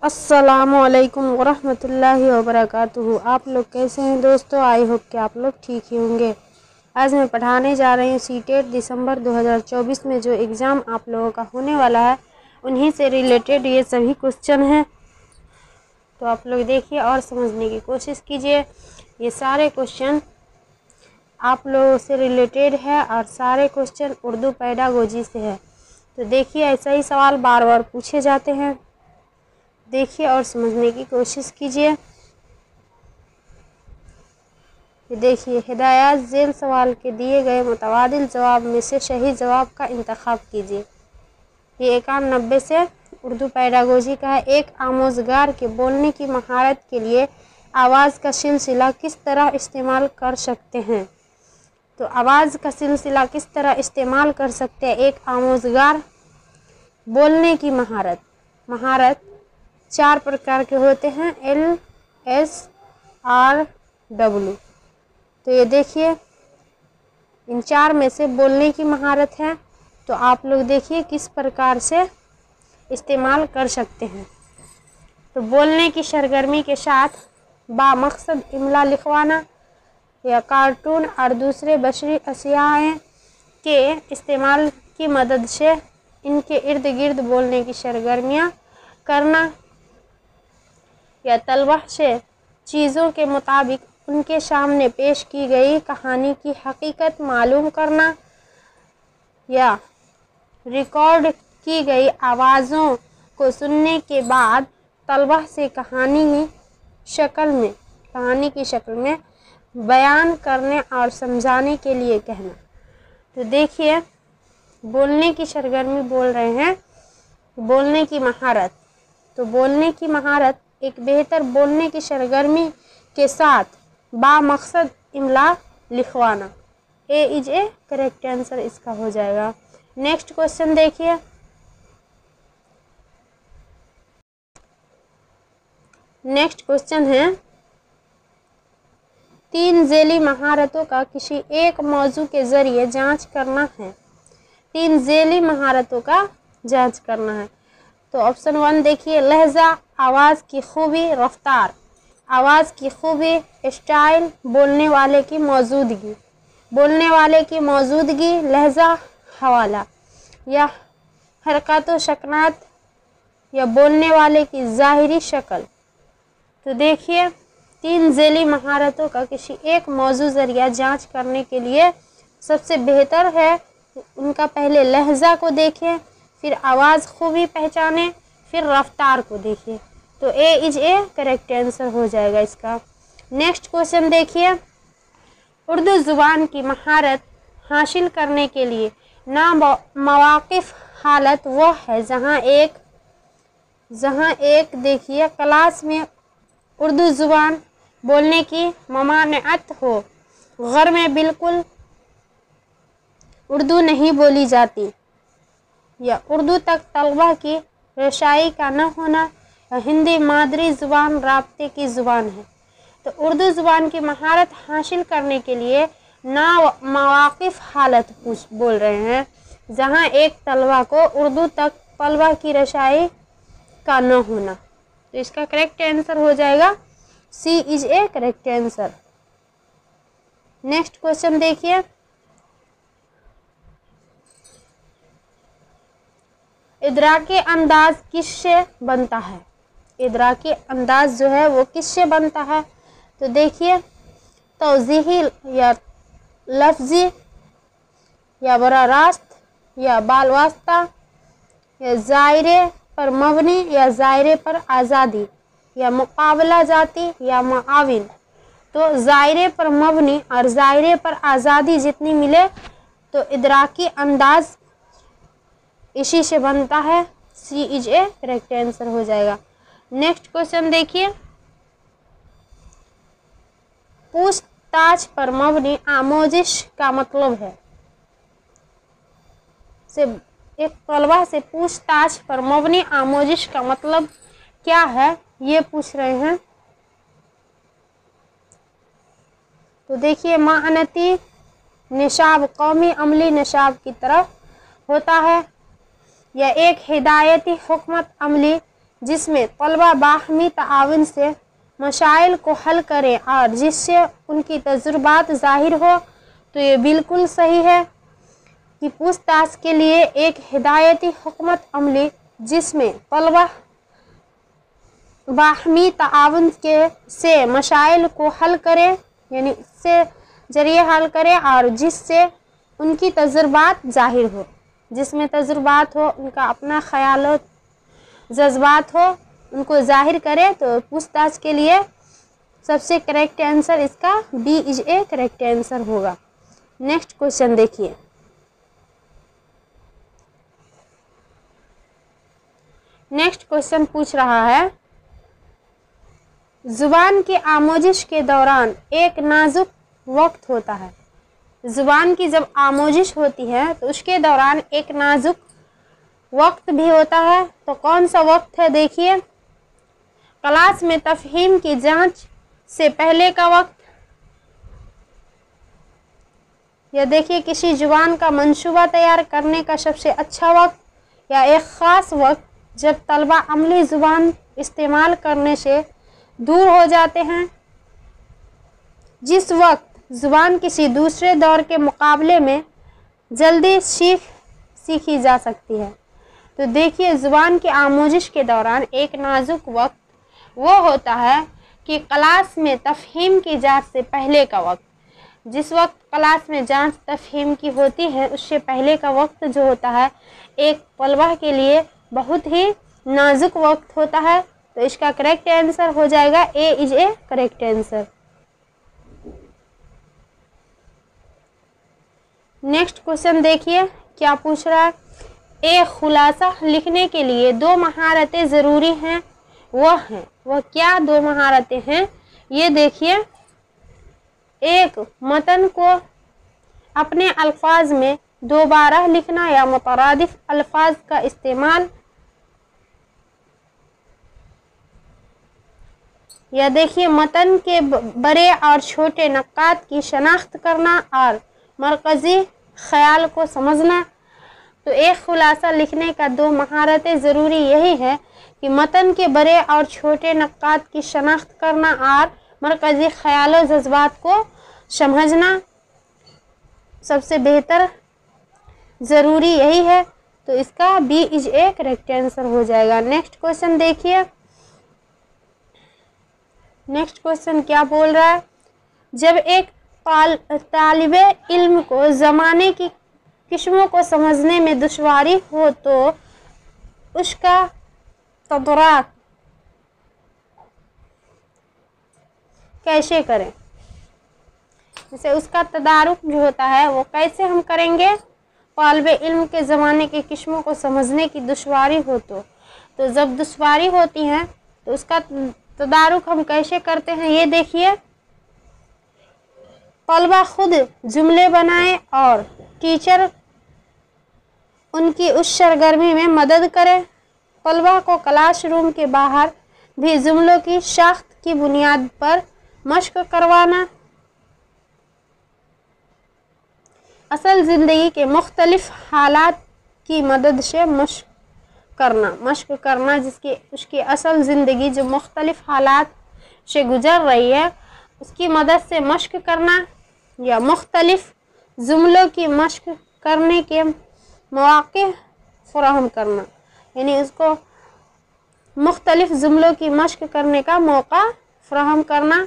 अस्सलामुअलैकुम वरहमतुल्लाहि वबरकातुहू। आप लोग कैसे हैं दोस्तों? आई होप कि आप लोग ठीक ही होंगे। आज मैं पढ़ाने जा रही हूँ सीटेट दिसंबर 2024 में जो एग्ज़ाम आप लोगों का होने वाला है, उन्हीं से रिलेटेड ये सभी क्वेश्चन हैं। तो आप लोग देखिए और समझने की कोशिश कीजिए। ये सारे क्वेश्चन आप लोगों से रिलेटेड है और सारे क्वेश्चन उर्दू पेडागोजी से है। तो देखिए, ऐसा ही सवाल बार बार पूछे जाते हैं। देखिए और समझने की कोशिश कीजिए। ये देखिए, हिदायत झेल सवाल के दिए गए मुतबादिल जवाब में से सही जवाब का इंतखाब कीजिए। ये 91 से उर्दू पेडागोजी का है। एक आमोजगार के बोलने की महारत के लिए आवाज़ का सिलसिला किस तरह इस्तेमाल कर सकते हैं? तो आवाज़ का सिलसिला किस तरह इस्तेमाल कर सकते हैं एक आमोजगार? बोलने की महारत 4 प्रकार के होते हैं, LSRW। तो ये देखिए, इन 4 में से बोलने की महारत है। तो आप लोग देखिए किस प्रकार से इस्तेमाल कर सकते हैं। तो बोलने की सरगर्मी के साथ बामकसद इमला लिखवाना या कार्टून और दूसरे बशरी अशियाएँ के इस्तेमाल की मदद से इनके इर्द गिर्द बोलने की सरगर्मियाँ करना या तलवा से चीज़ों के मुताबिक उनके सामने पेश की गई कहानी की हकीकत मालूम करना या रिकॉर्ड की गई आवाज़ों को सुनने के बाद तलवा से कहानी की शक्ल में बयान करने और समझाने के लिए कहना। तो देखिए, बोलने की सरगर्मी बोल रहे हैं, बोलने की महारत। तो बोलने की महारत एक बेहतर बोलने की सरगर्मी के साथ बामकसद इमला लिखवाना। ए इज ए करेक्ट आंसर इसका हो जाएगा। नेक्स्ट क्वेश्चन देखिए। नेक्स्ट क्वेश्चन है, 3 झेली महारतों का किसी एक मौजू के जरिए जांच करना है। 3 झेली महारतों का जांच करना है। तो ऑप्शन 1 देखिए, लहजा, आवाज़ की खूबी, रफ्तार। आवाज़ की खूबी, स्टाइल, बोलने वाले की मौजूदगी। बोलने वाले की मौजूदगी, लहजा, हवाला या हरकत व शकनात या बोलने वाले की ज़ाहिरी शक्ल। तो देखिए, 3 झेली महारतों का किसी एक मौजू जरिया जांच करने के लिए सबसे बेहतर है उनका पहले लहजा को देखें, फिर आवाज़ खूबी पहचाने, फिर रफ्तार को देखिए। तो ए इज ए करेक्ट आंसर हो जाएगा इसका। नेक्स्ट क्वेश्चन देखिए, उर्दू ज़ुबान की महारत हासिल करने के लिए नामवाकिफ हालत वह है जहाँ एक देखिए क्लास में उर्दू ज़ुबान बोलने की ममानियत हो, घर में बिल्कुल उर्दू नहीं बोली जाती, या उर्दू तक तलबा की रसाई का न होना, या हिंदी मादरी ज़ुबान राब्ते की ज़ुबान है। तो उर्दू ज़ुबान की महारत हासिल करने के लिए नामवाकिफ हालत बोल रहे हैं जहाँ एक तलबा को उर्दू तक तलबा की रसाई का न होना। तो इसका करेक्ट आंसर हो जाएगा C is A correct answer. Next question देखिए, इदराकी अंदाज किससे बनता है? इदराकी अंदाज जो है वो किससे बनता है? तो देखिए, तौज़ीही या लफ्ज़ी या बराह रास्त या बालवास्ता या ज़ायरे पर मबनी या ज़ायरे पर आज़ादी या मुकाबला जाती या मुआविन। तो ज़ायरे पर मबनी और ज़ायरे पर आज़ादी जितनी मिले तो इदराकी अंदाज इसी से बनता है। सी इज ए करेक्ट आंसर हो जाएगा। नेक्स्ट क्वेश्चन देखिए, पूछताछ पर मबनी आमोजिश का मतलब है। से एक तलबा से पूछताछ पर मबनी आमोजिश का मतलब क्या है, ये पूछ रहे हैं। तो देखिए, मानती निशाब कौमी अमली निशाब की तरफ होता है, या एक हिदायती हुकमत अमली जिसमें तलबा बाहमी ताआवुन से मसाइल को हल करें और जिससे उनकी तजुर्बात ज़ाहिर हो। तो ये बिल्कुल सही है कि पूछताछ के लिए एक हिदायती हुकूमत अमली जिसमें तलबा बाहमी ताआवुन के से मसाइल को हल करें, यानी इससे जरिए हल करें और जिससे उनकी तजुर्बात ज़ाहिर हो, जिसमें तजुर्बात हो, उनका अपना ख्याल जज्बात हो, उनको ज़ाहिर करे। तो पूछताछ के लिए सबसे करेक्ट आंसर इसका B is A correct answer होगा। नेक्स्ट क्वेश्चन देखिए। नेक्स्ट क्वेश्चन पूछ रहा है, जुबान की आमोजिश के दौरान एक नाजुक वक्त होता है। जुबान की जब आमोजिश होती है तो उसके दौरान एक नाजुक वक्त भी होता है। तो कौन सा वक्त है? देखिए, क्लास में तफहीम की जांच से पहले का वक्त, या देखिए किसी जुबान का मंसूबा तैयार करने का सबसे अच्छा वक्त, या एक ख़ास वक्त जब तलबा अमली ज़ुबान इस्तेमाल करने से दूर हो जाते हैं, जिस वक्त ज़ुबान किसी दूसरे दौर के मुकाबले में जल्दी सीखी जा सकती है। तो देखिए, ज़ुबान की आमोजिश के दौरान एक नाजुक वक्त वो होता है कि क्लास में तफहीम की जांच से पहले का वक्त। जिस वक्त क्लास में जांच तफहीम की होती है उससे पहले का वक्त जो होता है एक तलबा के लिए बहुत ही नाजुक वक्त होता है। तो इसका करेक्ट आंसर हो जाएगा A is A correct answer. Next question देखिए क्या पूछ रहा है। एक खुलासा लिखने के लिए 2 महारतें ज़रूरी हैं, वह क्या 2 महारतें हैं? ये देखिए, एक मतन को अपने अल्फाज में दोबारा लिखना या मुतरादिफ अल्फाज का इस्तेमाल, या देखिए मतन के बड़े और छोटे नुकात की शनाख्त करना और मरकज़ी ख्याल को समझना। तो एक खुलासा लिखने का 2 महारतें ज़रूरी यही है कि मतन के बड़े और छोटे नुकात की शनाख्त करना और मरकज़ी ख्याल और जज्बात को समझना सबसे बेहतर ज़रूरी यही है। तो इसका B is A correct answer हो जाएगा। नेक्स्ट क्वेश्चन देखिए। नेक्स्ट क्वेश्चन क्या बोल रहा है। जब एक तालिबे इल्म को ज़माने की किस्मों को समझने में दुश्वारी हो तो उसका तदराक कैसे करें? जैसे उसका तदारुक जो होता है वो कैसे हम करेंगे? तालिबे इल्म के ज़माने के किस्मों को समझने की दुश्वारी हो तो जब दुश्वारी होती है तो उसका तदारुक हम कैसे करते हैं? ये देखिए, तलबा खुद जुमले बनाए और टीचर उनकी उस सरगर्मी में मदद करे। तलबा को क्लासरूम के बाहर भी जुमलों की साख्त की बुनियाद पर मश्क करवाना। असल ज़िंदगी के मुख्तलिफ हालात की मदद से मश्क करना जिसकी उसकी असल ज़िंदगी जो मुख्तलिफ हालात से गुजर रही है उसकी मदद से मश्क करना, या मुख्तलिफ जुमलों की मश्क करने के मौक़े फ़राहम करना, यानी उसको मुख्तलिफ जुमलों की मश्क करने का मौका फ़राहम करना।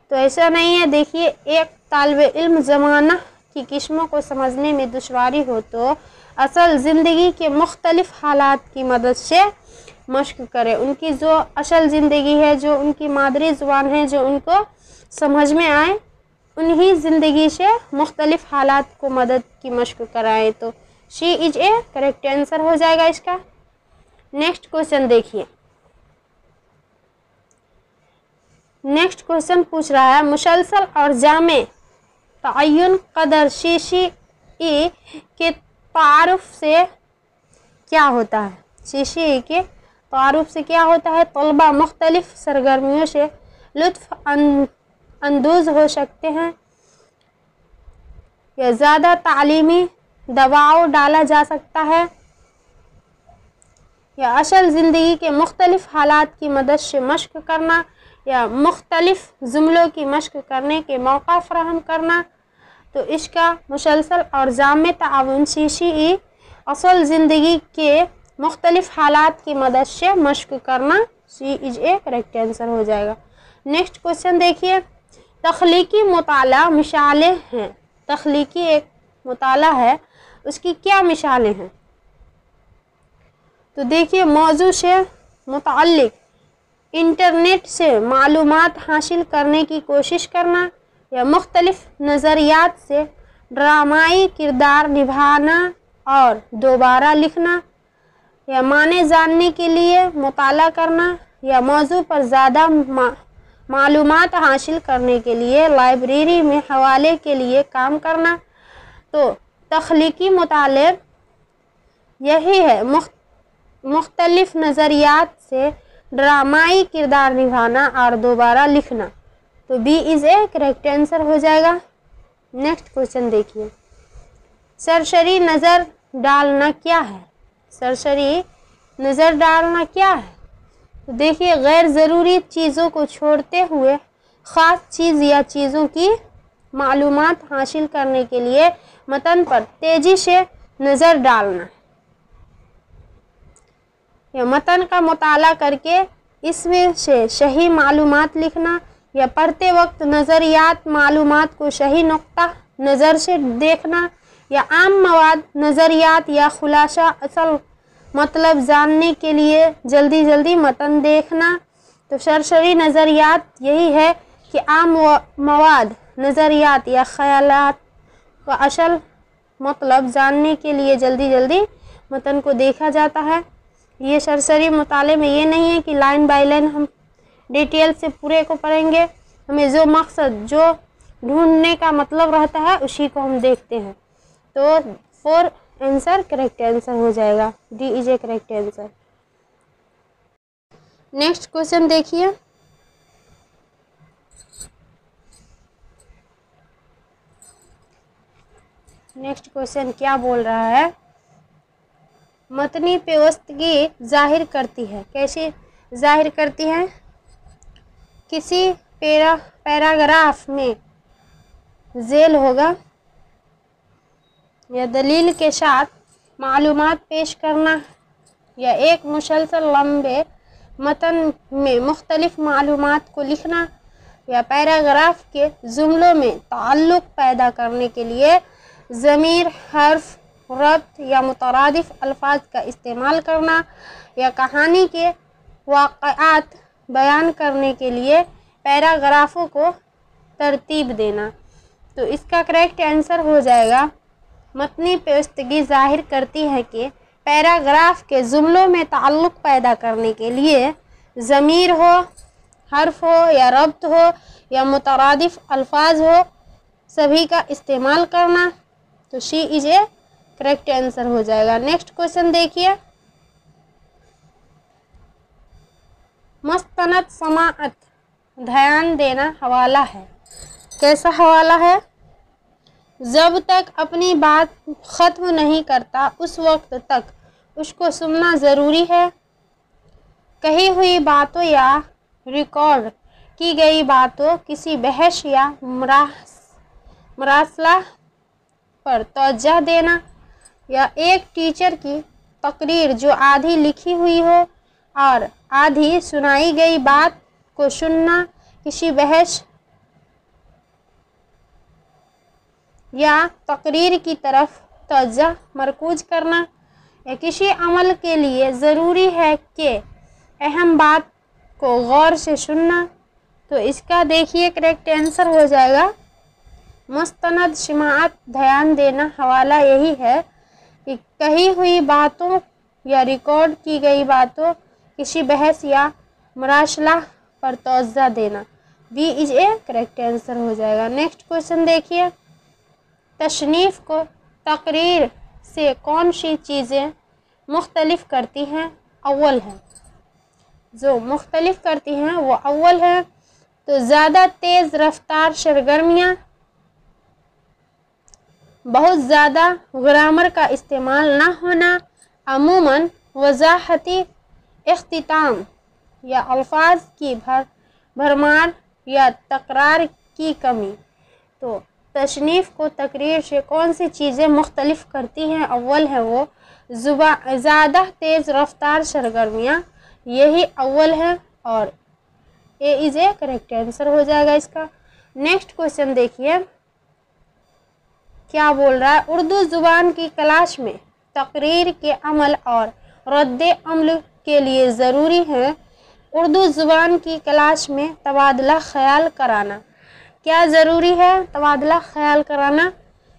तो ऐसा नहीं है, देखिए एक तालिबे इल्म ज़माना की किस्मों को समझने में दुश्वारी हो तो असल ज़िंदगी के मुख्तलिफ हालात की मदद से मश्क करे। उनकी जो असल ज़िंदगी है, जो उनकी मादरी ज़ुबान है, जो उनको समझ में आए, उन्हीं ज़िंदगी से मुख्तलिफ हालात को मदद की मश्क कराएं। तो she is a correct answer हो जाएगा इसका। नेक्स्ट क्वेश्चन देखिए। नेक्स्ट क्वेश्चन पूछ रहा है, मुसलसल और जामे तअय्युन कदर शीशी ई के तारुफ से क्या होता है? शीशी के तारुफ से क्या होता है? तलबा मुख्तलिफ सरगर्मियों से लुत्फ़ अंदोज़ हो सकते हैं, या ज़्यादा तालीमी दबाव डाला जा सकता है, या असल ज़िंदगी के मुख्तलिफ़ हालात की मदद से मश्क करना, या मुख्तलिफ़ जुमलों की मश्क करने के मौका फ़राहम करना। तो इसका मुसलसल और जामे ताउन CCE असल ज़िंदगी के मुख्तलिफ़ हालात की मदद से मश्क करना, C is a correct answer हो जाएगा। नेक्स्ट क्वेश्चन देखिए, तख्लीकी मुताला मिसालें हैं। तख्लीकी एक मुताला है, उसकी क्या मिसालें हैं? तो देखिए, मौजू से मुताल्लिक इंटरनेट से मालूमात हासिल करने की कोशिश करना, या मुख्तलिफ नज़रियात से ड्रामाई किरदार निभाना और दोबारा लिखना, या माने जानने के लिए मुताला करना, या मौजू पर ज़्यादा मालूमात हासिल करने के लिए लाइब्रेरी में हवाले के लिए काम करना। तो तख्लीकी मुताले यही है, मुख्तलिफ नज़रियात से ड्रामाई किरदार निभाना और दोबारा लिखना। तो B is a correct answer हो जाएगा। नेक्स्ट क्वेश्चन देखिए, सरसरी नज़र डालना क्या है? सरसरी नज़र डालना क्या है? तो देखिए, गैर ज़रूरी चीज़ों को छोड़ते हुए ख़ास चीज़ या चीज़ों की मालूमात हासिल करने के लिए मतन पर तेज़ी से नज़र डालना, या मतन का मुताला करके इसमें से सही मालूमात लिखना, या पढ़ते वक्त नज़रियात मालूमात को सही नुक्ता नज़र से देखना, या आम मवाद नज़रियात या खुलासा असल मतलब जानने के लिए जल्दी जल्दी मतन देखना। तो सरसरी नज़रियात यही है कि आम मवाद नज़रियात या ख़यालात का असल मतलब जानने के लिए जल्दी जल्दी मतन को देखा जाता है। ये सरसरी मुताले में ये नहीं है कि लाइन बाय लाइन हम डिटेल से पूरे को पढ़ेंगे, हमें जो मकसद जो ढूंढने का मतलब रहता है उसी को हम देखते हैं। तो 4 आंसर करेक्ट आंसर हो जाएगा, D is a correct answer. Next question देखिए, नेक्स्ट क्वेश्चन क्या बोल रहा है? मतनी पेवस्तगी जाहिर करती है। कैसे जाहिर करती है? किसी पैराग्राफ में झेल होगा या दलील के साथ मालूमात पेश करना, या एक मुसलसल लंबे मतन में मुख्तलिफ मालूमात को लिखना, या पैराग्राफ के जुमलों में ताल्लुक़ पैदा करने के लिए ज़मीर, हर्फ, रब्त या मुतरादिफ अल्फाज का इस्तेमाल करना, या कहानी के वाक़यात बयान करने के लिए पैराग्राफों को तरतीब देना। तो इसका करेक्ट आंसर हो जाएगा, मतनी पेवस्तगी जाहिर करती है कि पैराग्राफ के जुमलों में ताल्लुक़ पैदा करने के लिए ज़मीर हो, हर्फ हो या रब्त हो या मुतरादिफ अल्फाज हो, सभी का इस्तेमाल करना। तो C is a correct answer हो जाएगा। नेक्स्ट क्वेश्चन देखिए, मुस्तनद समाअत ध्यान देना हवाला है। कैसा हवाला है? जब तक अपनी बात ख़त्म नहीं करता उस वक्त तक उसको सुनना ज़रूरी है। कही हुई बातों या रिकॉर्ड की गई बातों, किसी बहस या मरासला पर तवज्जो देना, या एक टीचर की तकरीर जो आधी लिखी हुई हो और आधी सुनाई गई बात को सुनना, किसी बहस या तकरीर की तरफ तवज्जो मरकूज करना, या किसी अमल के लिए ज़रूरी है कि अहम बात को गौर से सुनना। तो इसका देखिए करेक्ट आंसर हो जाएगा, मुस्तनद समाअत ध्यान देना हवाला यही है कि कही हुई बातों या रिकॉर्ड की गई बातों, किसी बहस या मरासला पर तवज्जो देना। B is a correct answer हो जाएगा। नेक्स्ट क्वेश्चन देखिए, तशनीफ़ को तकरीर से कौन सी चीज़ें मुख्तलिफ करती हैं? अव्वल है, जो मुख्तलिफ करती हैं वो अव्वल है तो ज़्यादा तेज़ रफ्तार सरगर्मियाँ, बहुत ज़्यादा ग्रामर का इस्तेमाल ना होना, अमूमन वजाहती इख्तिताम या अल्फाज की भरमार या तकरार की कमी। तो तशनीफ़ को तकरीर से कौन सी चीज़ें मुख्तलिफ करती हैं? अव्वल है वो ज़्यादा तेज़ रफ्तार सरगर्मियाँ, यही अव्वल है और A is a correct answer हो जाएगा इसका। नेक्स्ट क्वेश्चन देखिए क्या बोल रहा है। उर्दू ज़ुबान की क्लास में तकरीर के अमल और रद्द अमल के लिए ज़रूरी है। उर्दू ज़ुबान की क्लास में तबादला ख्याल कराना क्या ज़रूरी है? तबादला ख्याल कराना।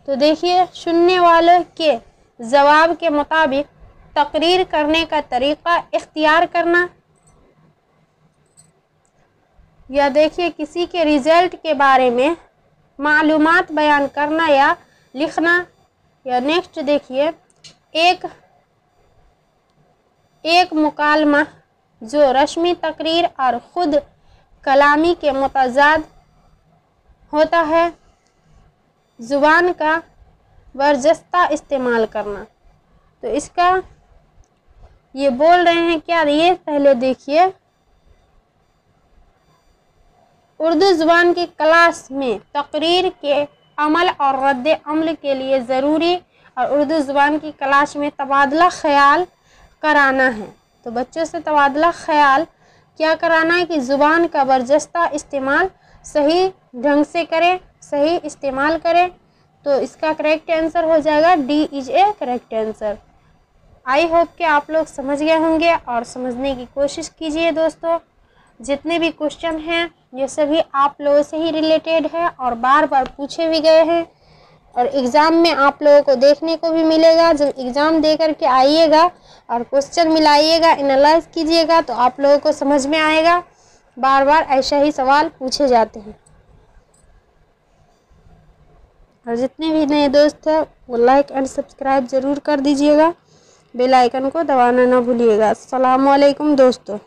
तो देखिए सुनने वालों के जवाब के मुताबिक तकरीर करने का तरीक़ा इख्तियार करना, या देखिए किसी के रिज़ल्ट के बारे में मालूमात बयान करना या लिखना। या नेक्स्ट देखिए एक मुकालमा जो रस्मी तकरीर और ख़ुद कलामी के मुतज़ाद होता है। ज़ुबान का बरजस्ता इस्तेमाल करना। तो इसका ये बोल रहे हैं क्या, ये पहले देखिए उर्दू ज़ुबान की क्लास में तकरीर के अमल और रद्द अमल के लिए ज़रूरी और उर्दू ज़ुबान की क्लास में तबादला ख्याल कराना है। तो बच्चों से तबादला ख्याल क्या कराना है कि ज़ुबान का बरजस्ता इस्तेमाल सही ढंग से करें, सही इस्तेमाल करें। तो इसका करेक्ट आंसर हो जाएगा D is a correct answer. I hope कि आप लोग समझ गए होंगे और समझने की कोशिश कीजिए दोस्तों। जितने भी क्वेश्चन हैं ये सभी आप लोगों से ही रिलेटेड है और बार बार पूछे भी गए हैं और एग्ज़ाम में आप लोगों को देखने को भी मिलेगा। जब एग्ज़ाम दे कर के आइएगा और क्वेश्चन मिलाइएगा, एनालाइज कीजिएगा तो आप लोगों को समझ में आएगा। बार बार ऐसा ही सवाल पूछे जाते हैं। और जितने भी नए दोस्त हैं वो लाइक एंड सब्सक्राइब ज़रूर कर दीजिएगा, बेल आइकन को दबाना ना भूलिएगा। अस्सलाम वालेकुम दोस्तों।